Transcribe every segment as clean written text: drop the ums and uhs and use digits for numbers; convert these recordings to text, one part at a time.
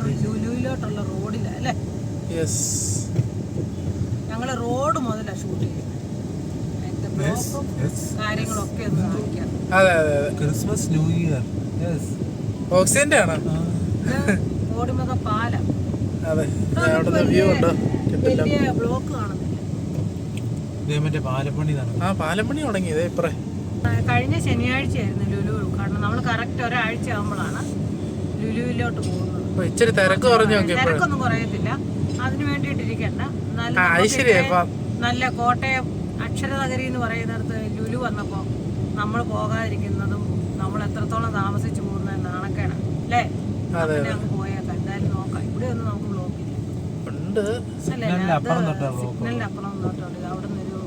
ലുലുവിലോട്ടുള്ള റോഡിലാണ് അല്ലേ? ഞങ്ങള് റോഡ് മുതലാ ഷൂട്ട് ചെയ്യുന്നത്. കാര്യങ്ങളൊക്കെ ഒന്ന് കാണിക്കാം. ക്രിസ്മസ് ന്യൂ ഇയർ ഓക്സിജന്റെ ആണോ? ഓടുമ്പോ പാലം വലിയ ബ്ലോക്ക് കാണുന്നില്ല. പാലപ്പണി തുടങ്ങിയത് ഇപ്പറേ കഴിഞ്ഞ ശനിയാഴ്ചയായിരുന്നു ലുലു ഉദ്ഘാടനം. നമ്മൾ കറക്റ്റ് ഒരാഴ്ച ആകുമ്പോഴാണ് ലുലുവിലോട്ട് പോകുന്നത്. ഇച്ചിരി തിരക്ക് തിരക്കൊന്നും കുറയത്തില്ല, അതിന് വേണ്ടിയിട്ടിരിക്കണ്ട. നല്ല കോട്ടയം അക്ഷരനഗരി എന്ന് പറയുന്നിടത്ത് ലുലു വന്നപ്പോൾ നമ്മൾ പോകാതിരിക്കുന്നതും നമ്മൾ എത്രത്തോളം താമസിച്ചു പോകുന്നത് നാണക്കേടാണ് അല്ലേ? അങ്ങനെ അങ്ങ് പോയേക്കാം. എന്തായാലും നോക്കാം. ഇവിടെ ഒന്നും നമുക്ക് ബ്ലോക്കില്ല. സിഗ്നലിന്റെ അപ്പുറം തൊട്ടുണ്ട്. അവിടെ നിന്നൊരു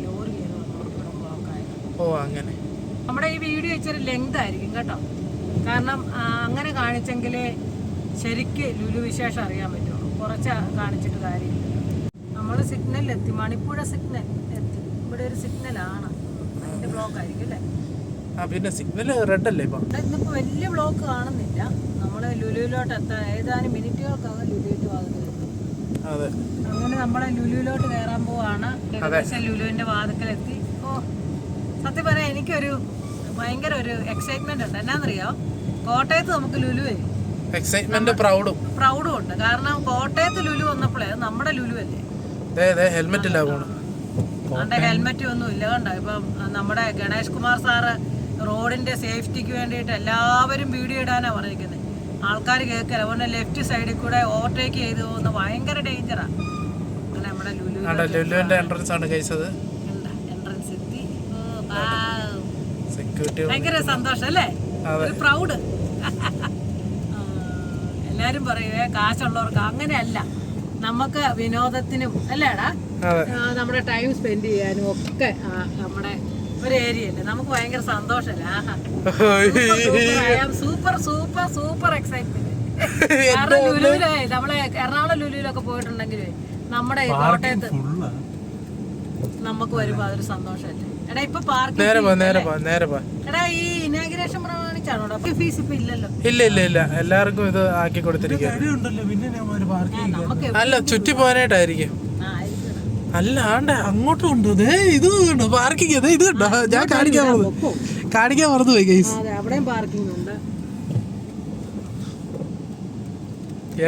ലോറി കയറി വന്നു ഇവിടെ ബ്ലോക്കായത്. നമ്മുടെ ഈ വീഡിയോ ഇച്ചിരി ലെങ്ത് ആയിരിക്കും കേട്ടോ. കാരണം അങ്ങനെ കാണിച്ചെങ്കിലേ ശരിക്ക് ലുലു വിശേഷം അറിയാൻ പറ്റുള്ളൂ. കുറച്ച് കാണിച്ചിട്ട് കാര്യമില്ല. നമ്മൾ സിഗ്നലിലെത്തി, മണിപ്പുഴ സിഗ്നൽ എത്തി. ഇവിടെ ഒരു സിഗ്നലാണ്, അതിന്റെ ബ്ലോക്ക് ആയിരിക്കും അല്ലേ? പിന്നെ സിഗ്നൽ റെഡ് അല്ലേ ഇന്നിപ്പോ വലിയ ബ്ലോക്ക് കാണുന്നില്ല. നമ്മള് ലുലുവിലോട്ട് എത്താൻ ഏതാനും മിനിറ്റുകൾക്കകം ലുലുവിന്റെ വാതിക്കലെത്തും. അങ്ങനെ നമ്മളെ ലുലുവിലോട്ട് കയറാൻ പോവാണ്. ഏകദേശം ലുലുവിന്റെ വാതിക്കലെത്തി. സത്യം പറയാൻ എനിക്കൊരു ഭയങ്കര ഒരു എക്സൈറ്റ്മെന്റ് ഉണ്ട്. എന്നാന്നറിയോ, കോട്ടയത്ത് നമുക്ക് ലുലുവേ എക്സൈറ്റ്മെന്റ് പ്രൗഡും ഉണ്ട്. കാരണം കോട്ടയത്ത് ലുലു വന്നപ്പോഴേ നമ്മുടെ ലുലു അല്ലേ. ഹെൽമെറ്റ് ഒന്നും ഇല്ല കണ്ടോ. ഇപ്പം നമ്മുടെ ഗണേഷ് കുമാർ സാറ് റോഡിന്റെ സേഫ്റ്റിക്ക് വേണ്ടിയിട്ട് എല്ലാവരും വീഡിയോ ഇടാനാ പറഞ്ഞിരിക്കുന്നത്. ആൾക്കാർ കേൾക്കല. അതുകൊണ്ട് ലെഫ്റ്റ് സൈഡിൽ കൂടെ ഓവർടേക്ക് ചെയ്ത് പോകുന്ന ഭയങ്കര ഡേഞ്ചറാ. അങ്ങനെ നമ്മുടെ ലുലുവിന്റെ എൻട്രൻസ് ആണ് കഴിച്ചത്. എൻട്രൻസ് എത്തി. ഭയങ്കര സന്തോഷം അല്ലേ, ഒരു പ്രൗഡ്. എല്ലാരും പറയുവേ കാശുള്ളവർക്ക്. അങ്ങനെയല്ല, നമുക്ക് വിനോദത്തിനും അല്ലേടാ, നമ്മുടെ ടൈം സ്പെൻഡ് ചെയ്യാനും ഒക്കെ നമ്മുടെ ഒരു ഏരിയ അല്ലേ. നമുക്ക് ഭയങ്കര സന്തോഷല്ലേ. Super super super excitement. കാരണം ലുലുവിലെ നമ്മളെ എറണാകുളം ലുലുവിലൊക്കെ പോയിട്ടുണ്ടെങ്കിലേ നമ്മുടെ കോട്ടയത്ത് നമുക്ക് വരുമ്പോ അതൊരു സന്തോഷമല്ലേ. എടാ ഇപ്പൊ എടാ ഈ ഇനാഗുറേഷൻ പ്രമാണിച്ചാണോ ഫീസ്? ഇപ്പൊ ഇല്ലല്ലോ. ഇല്ല എല്ലാവർക്കും ഇത് ആക്കി കൊടുത്തിരിക്കുക. അല്ല ചുറ്റി പോകാനായിട്ടായിരിക്കും. അല്ല അങ്ങോട്ടും ഉണ്ട്. ഇത് കണ്ടോ പാർക്കിംഗ്. ഇത് കണ്ടോ, ഞാൻ കാണിക്കാൻ മറന്നുപോയി ഗൈസ്. അവിടെയും പാർക്കിംഗ് ഉണ്ട്.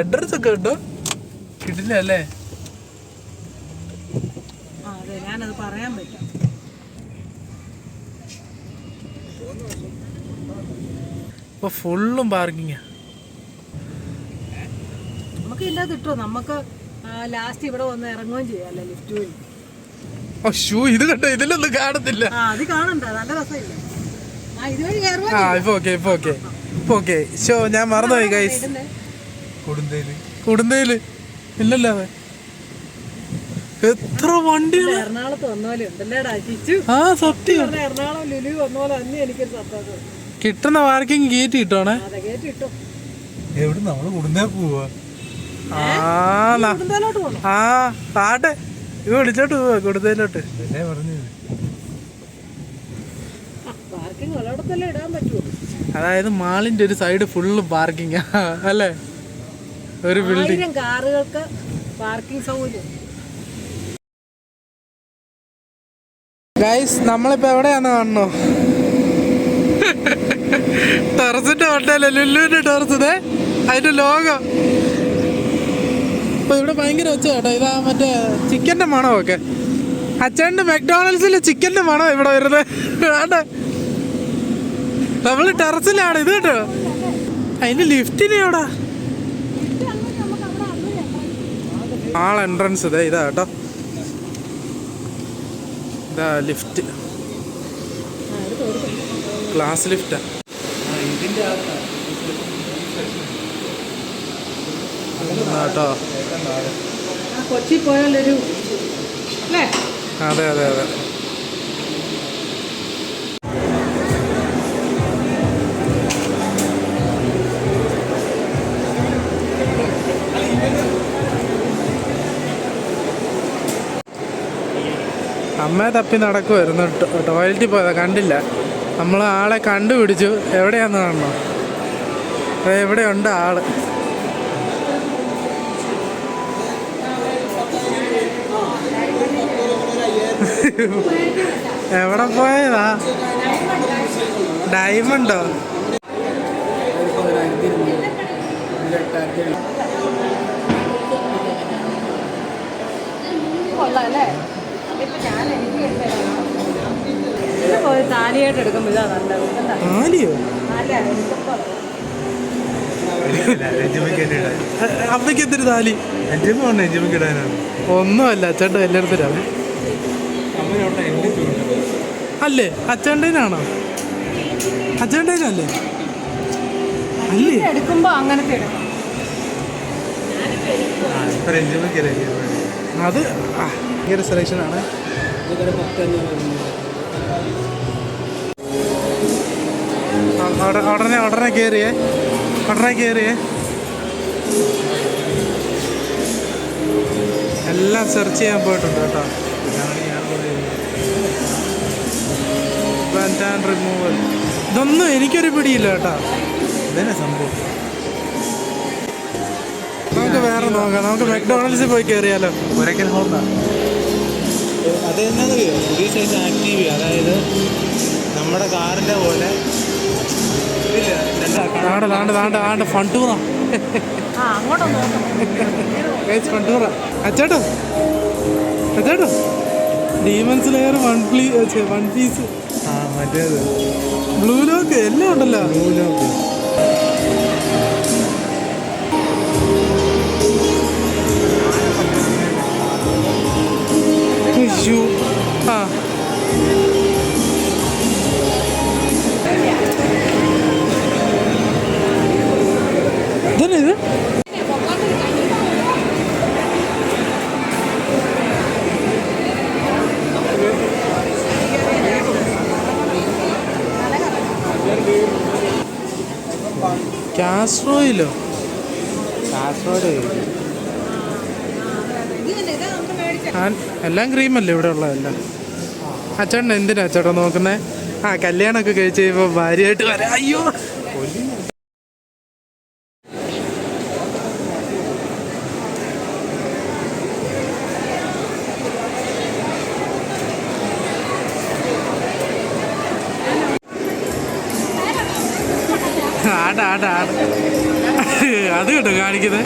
അഡ്രസ് ഒക്കെ ഉണ്ടോ? കിട്ടില്ല അല്ലേ? അതെ, ഞാനത് പറയാൻ പറ്റും. ഇപ്പൊ ഫുള്ളും പാർക്കിംഗ്. നമുക്ക് ഇതിന്റെ കിട്ടുമോ? നമുക്ക് ലാസ്റ്റ് ഇവിടെ വന്ന് ഇറങ്ങുകയും ചെയ്യാല്ലേ ലിഫ്റ്റ് വഴി. ഇത് കണ്ടോ, ഇതിലൊന്നും കാണത്തില്ല. അത് കാണണ്ട, നല്ല രസമില്ല. ഇതുവഴി ഓക്കെ. ഞാൻ മറന്നുപോയി ഗൈസ്. കൊടുന്തേല് ഇല്ലല്ലോ. എത്ര വണ്ടികൾ എറണാകുളത്ത് വന്ന പോലെ ഉണ്ടല്ലേടാ ചിച്ചു. സത്യം എറണാകുളം ലുലു വന്ന പോലെ അന്ന് എനിക്കൊരു സന്തോഷം. കിട്ടുന്ന പാർക്കിംഗ് കയറ്റി കിട്ടോണേ. കയറ്റി കിട്ടും. എവിടെ നമ്മള് കൊടുന്തേ പോവാ? ആട്ടെ ഇത് വിളിച്ചോട്ട് പോവാ കൊടുത്തതിലോട്ട്. അതായത് മാളിന്റെ ഒരു സൈഡ് ഫുള്ള് പാർക്കിംഗ് അല്ലേ? ഒരു ബിൽഡിംഗ് കാറുകൾക്ക് പാർക്കിംഗ് സൗകര്യം. ഗൈസ് നമ്മളിപ്പോ എവിടെയാന്ന് കാണണോ? ടെറസിന്റെ ഹോട്ടല്, ലുലുവിന്റെ ടെറസ്. അതിന്റെ ലോഗോ. അപ്പൊ ഇവിടെ ഭയങ്കര ഒച്ച കേട്ടോ. ഇതാ മറ്റേ ചിക്കന്റെ മണമൊക്കെ. അച്ഛൻ്റെ മെക്ഡോണൽസിലെ ചിക്കന്റെ മണം ഇവിടെ വരുന്നത്. നമ്മള് ടെറസിലാണ്. ഇത് കേട്ടോ, അതിന്റെ ലിഫ്റ്റിന് എവിടാ ആൾ എൻട്രൻസ്. ഇതാ കേട്ടോ, ഇതാ ലിഫ്റ്റ്, ഗ്ലാസ് ലിഫ്റ്റാ. കേട്ടോ കൊച്ചി പോയാലൊരു അതെ. അമ്മയെ തപ്പി നടക്കുമായിരുന്നു. ടോയ്ലറ്റിൽ പോയതാ, കണ്ടില്ല. നമ്മൾ ആളെ കണ്ടുപിടിച്ചു. എവിടെയാന്ന് കാണണോ? എവിടെയുണ്ട് ആള്? എവിടെ പോയതാ? ഡയമണ്ടോ? താലിയായിട്ട് എടുക്കുമ്പോൾ ഇതാ നല്ലത്. താലിയോ? അമ്മയ്ക്ക് എന്തൊരു താലി? ഒന്നുമല്ല, അച്ഛൻ്റെ എല്ലായിടത്തിലാണ്. അല്ലേ അച്ഛൻ്റെനാണോ? അച്ഛൻ്റെനല്ലേ? അല്ലേ എടുക്കുമ്പോ അങ്ങനത്തെ അത് ഭയങ്കര സെലക്ഷനാണ്. ഉടനെ കയറിയേ എല്ലാം സെർച്ച് ചെയ്യാൻ പോയിട്ടുണ്ട് കേട്ടോ. റിമൂവൽ ഇതൊന്നും എനിക്കൊരു പിടിയില്ല കേട്ടോ. ഇതന്നെ സംഭവം. നമുക്ക് വേറെ നോക്കാം. നമുക്ക് മെക്ഡോണൽസിൽ പോയി കയറിയാലോ. അതെന്നറിയോ, പുതിയ സൈസ് ആക്റ്റീവ്, അതായത് നമ്മുടെ കാറിന്റെ പോലെ ഫണ്ടൂറാ. അച്ചേട്ടോ ഡീമൻസ് ലെയർ വൺ പീസ്, മറ്റേത് ബ്ലൂ ലോക്ക് എല്ലാം ഉണ്ടല്ലോ. ബ്ലൂ ലോക്ക് ആ ഇതന്നെ ഇത്. കാസ്ട്രോയിലോ? എല്ലാം ക്രീമല്ലേ ഇവിടെ ഉള്ളതെല്ലാം. അച്ചേട്ടൻ എന്തിനാ അച്ചേട്ടാ നോക്കുന്നേ? ആ കല്യാണമൊക്കെ കഴിച്ച് കഴിയുമ്പോൾ ഭാര്യയായിട്ട് വരാം. അയ്യോ ആട അത് കേട്ടോ കാണിക്കുന്നത്.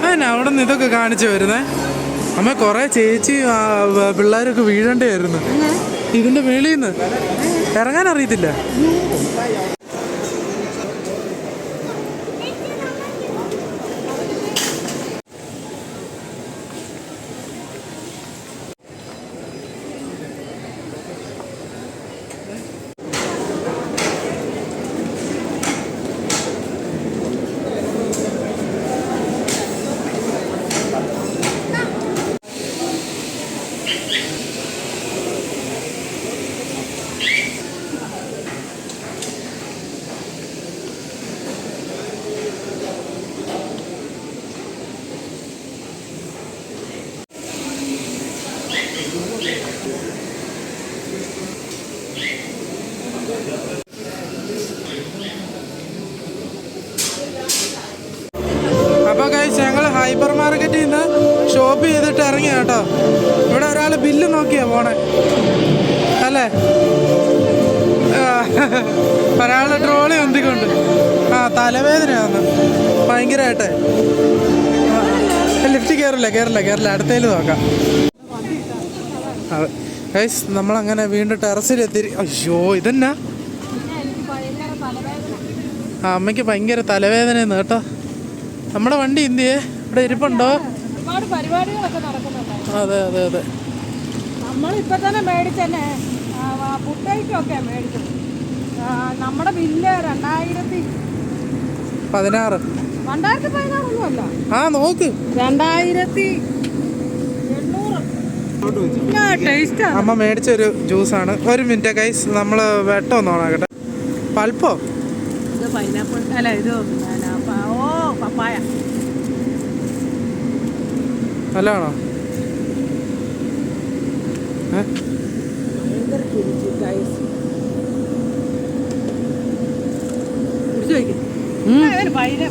അതിനാ അവിടെ നിന്ന് ഇതൊക്കെ കാണിച്ചു വരുന്നേ. അമ്മ കൊറേ ചേച്ചി പിള്ളേരൊക്കെ വീഴണ്ടായിരുന്നു ഇതിന്റെ മേളിൽ നിന്ന്. ഇറങ്ങാൻ അറിയത്തില്ല. അപ്പോൾ ഗൈസ് ഞങ്ങൾ ഹൈപ്പർ മാർക്കറ്റിൽ നിന്ന് ഷോപ്പ് ചെയ്തിട്ട് ഇറങ്ങി കേട്ടോ. ഇവിടെ ഒരാൾ ബില്ല് നോക്കിയാ പോണേ അല്ലേ? ഒരാളുടെ ട്രോളി എന്തിക്കൊണ്ട് തലവേദനയാന്ന് ഭയങ്കരമായിട്ട്. ലിഫ്റ്റ് കയറില്ല അടുത്തേല് നോക്കാം. ഗൈസ് നമ്മളങ്ങനെ വീണ്ടും ടെറസിലെത്തി. അയ്യോ ഇതെന്നാ? അമ്മയ്ക്ക് ഭയങ്കര തലവേദനയെന്ന് കേട്ടോ. നമ്മുടെ വണ്ടി എന്തിയേ? ഇവിടെ ഇരിപ്പുണ്ടോ? ഒരുപാട് പരിപാടികളൊക്കെ നടക്കുന്നുണ്ട്. അതെ നമ്മളിപ്പോൾ തന്നെ മേടിച്ചന്നെ ഫുഡൈറ്റൊക്കെ മേടിച്ചു. നമ്മുടെ ബില്ല് 2016 ഒന്നുമല്ല. ആ നോക്ക് 2800. അമ്മ മേടിച്ചൊരു ജ്യൂസാണ്. ഒരു മിനിറ്റ് ഗൈസ്, നമ്മൾ വെട്ടം ഒന്ന് ഓണാക്കട്ടെ. പൾപ്പോ? ഇത് പൈനാപ്പിൾ അല്ല, ഇത് പപ്പായ. നല്ലതാണോ?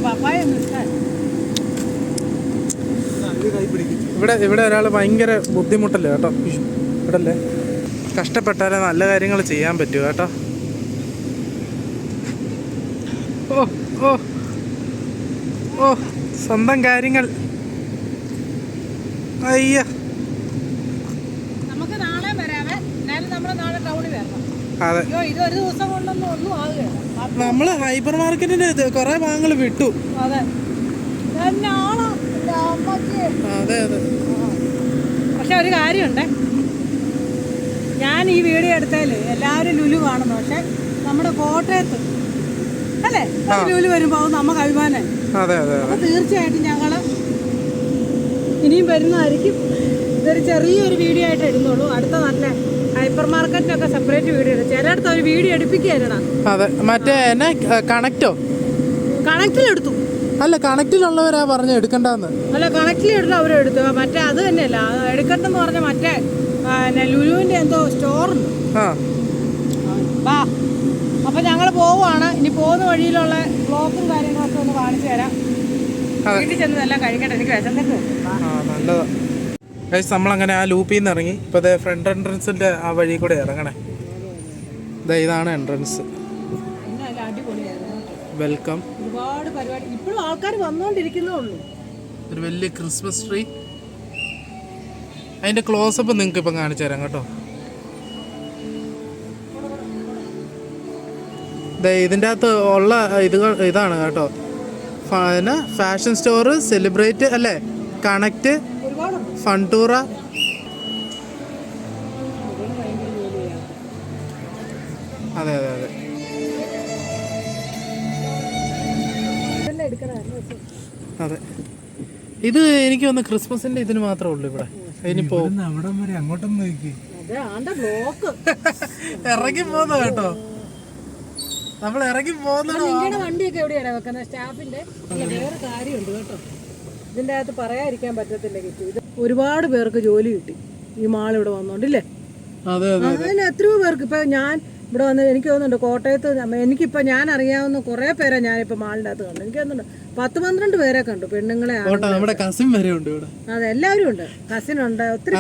പപ്പായ ഒന്നും ഇഷ്ടമല്ല. ഇവിടെ ഒരാൾ ഭയങ്കര ബുദ്ധിമുട്ടല്ലേ കേട്ടോ. ഇവിടെ അല്ലേ കഷ്ടപ്പെട്ടാലേ നല്ല കാര്യങ്ങൾ ചെയ്യാൻ പറ്റൂ കേട്ടോ. ഓ ഓ ഓ സ്വന്തം കാര്യങ്ങൾ. അയ്യ നമുക്ക് നാളെ വരാവേ. എന്നാലും നമ്മൾ നാളെ ടൗണിൽ വരണം. അതെ, അയ്യോ ഇതൊരു ദിവസം കൊണ്ടൊന്നും ഒന്നും ആകുകയില്ല. നമ്മള് ഹൈപ്പർ മാർക്കറ്റിന്റെ കുറെ ഭാഗങ്ങൾ വിട്ടു. അതെ അതെ അതെ. പക്ഷെ ഒരു കാര്യമുണ്ടേ, ഞാൻ ഈ വീഡിയോ എടുത്താല് എല്ലാവരും ലുലു കാണുന്നു. പക്ഷെ നമ്മുടെ കോട്ടയത്ത് അല്ലേ ലുലു വരുമ്പോ നമുക്ക് അഭിമാനം. അതെ അതെ അപ്പൊ തീർച്ചയായിട്ടും ഞങ്ങള് ഇനിയും വരുന്നതായിരിക്കും. ഇതൊരു ചെറിയൊരു വീഡിയോ ആയിട്ട് ഇടുന്നുള്ളൂ. അടുത്ത നല്ല ഹൈപ്പർ മാർക്കറ്റിനൊക്കെ സെപ്പറേറ്റ് വീഡിയോ ഇടും. ചിലയിടത്ത് ഒരു വീഡിയോ എടുപ്പിക്കായിരുന്നാ. അതെ, മറ്റേ എന്നെ കണക്റ്റോ കണക്റ്റിലെടുത്തു. അല്ല, കണക്റ്റിലുള്ളവരാ പറഞ്ഞ എടുക്കണ്ടെന്ന്. അല്ല, കണക്റ്റിലെടുത്ത് അവരെടുത്തു. മറ്റേ അത് തന്നെയല്ല എടുക്കണ്ടെന്ന് പറഞ്ഞ മറ്റേ ലുലുവിന്റെ എന്തോ സ്റ്റോറുണ്ട്. വാ, അപ്പൊ ഞങ്ങൾ പോവുകയാണ്. ഇനി പോകുന്ന വഴിയിലുള്ള ബ്ലോക്കും കാര്യങ്ങളൊക്കെ ഒന്ന് കാണിച്ചു തരാം. വീട്ടിൽ ചെന്ന് എല്ലാം കഴിക്കട്ടെ, എനിക്ക് വിശന്നിട്ട്. നല്ലതാ. നമ്മളങ്ങനെ ആ ലൂപ്പിൽ നിന്ന് ഇറങ്ങി. ഇപ്പൊ ഫ്രണ്ട് എൻട്രൻസിന്റെ ആ വഴി കൂടെ ഇറങ്ങണേ. ഇതാണ് എൻട്രൻസ്. വെൽക്കം. ഒരുപാട് പരിപാടി ഇപ്പോഴും ആൾക്കാർ വന്നുകൊണ്ടിരിക്കുന്നേ ഉള്ളൂ. ഒരു വലിയ ക്രിസ്മസ് ട്രീ. അതിന്റെ ക്ലോസപ്പ് നിങ്ങൾക്ക് ഇപ്പം കാണിച്ചു തരാം കേട്ടോ. ഇതിൻ്റെ അകത്ത് ഉള്ള ഇതാണ് കേട്ടോ. ഫാഷൻ സ്റ്റോർ, സെലിബ്രേറ്റ് അല്ലേ, കണക്റ്റ്, ഫണ്ടൂറ. അതെ അതെ അതെ. അതെ, ഇത് എനിക്ക് തോന്നുന്നു ക്രിസ്മസിന്റെ ഇതിന് മാത്രമേ ഉള്ളൂ ഇവിടെ. ഇനിയിപ്പോ അങ്ങോട്ടൊന്നും ഇറങ്ങി പോന്ന കേട്ടോ. നമ്മൾ ഇറങ്ങി പോകുന്ന വണ്ടിയൊക്കെ എവിടെയാണ് വെക്കുന്നത് സ്റ്റാഫിന്റെ. വേറെ കാര്യമുണ്ട് കേട്ടോ, ഇതിന്റെ അകത്ത് പറയാതിരിക്കാൻ പറ്റത്തില്ല. കിട്ടി ഇത് ഒരുപാട് പേർക്ക് ജോലി കിട്ടി ഈ മാൾ ഇവിടെ വന്നോണ്ടില്ലേ. അതിന് എത്രയോ പേർക്ക്. ഇപ്പൊ ഞാൻ ഇവിടെ വന്ന് എനിക്ക് തോന്നുന്നുണ്ട് കോട്ടയത്ത് എനിക്കിപ്പോൾ ഞാൻ അറിയാവുന്ന കുറേ പേരെ ഞാനിപ്പോൾ മാളിൻ്റെ അകത്ത് കണ്ടു. എനിക്ക് തോന്നുന്നുണ്ട് 10-12 പേരെ കണ്ടു, പെണ്ണുങ്ങളെ. നമ്മുടെ കസിൻ വരെ ഉണ്ട് ഇവിടെ. അതെ, എല്ലാവരും ഉണ്ട്. കസിനുണ്ട്, ഒത്തിരി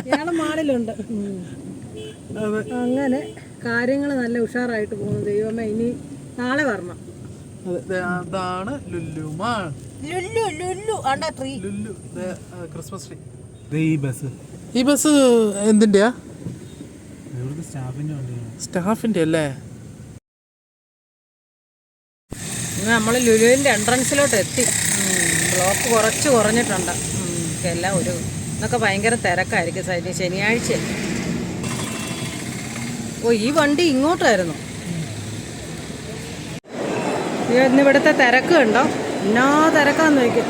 ഇയാള് മാളിലുണ്ട്. അങ്ങനെ കാര്യങ്ങൾ നല്ല ഉഷാറായിട്ട് പോകുന്നു. ദൈവമേ, ഇനി നാളെ വരണം. അതാണ് Lulu mall. Tree, Christmas tree. ഈ ബസ് എന്തിന്റെയാ? സ്റ്റാഫിന്റെ അല്ലേ? നമ്മൾ ലുലുവിൻ്റെ എൻട്രൻസിലോട്ട് എത്തി. ബ്ലോക്ക് കുറച്ച് കുറഞ്ഞിട്ടുണ്ട്. എല്ലാം ഇന്നൊക്കെ ഭയങ്കര തിരക്കായിരിക്കും. ശനിയാഴ്ച. ഓ, ഈ വണ്ടി ഇങ്ങോട്ടായിരുന്നു. ഇന്നിവിടുത്തെ തിരക്ക് കണ്ടോ? എന്നാ തിരക്കാന്ന് നോക്കും.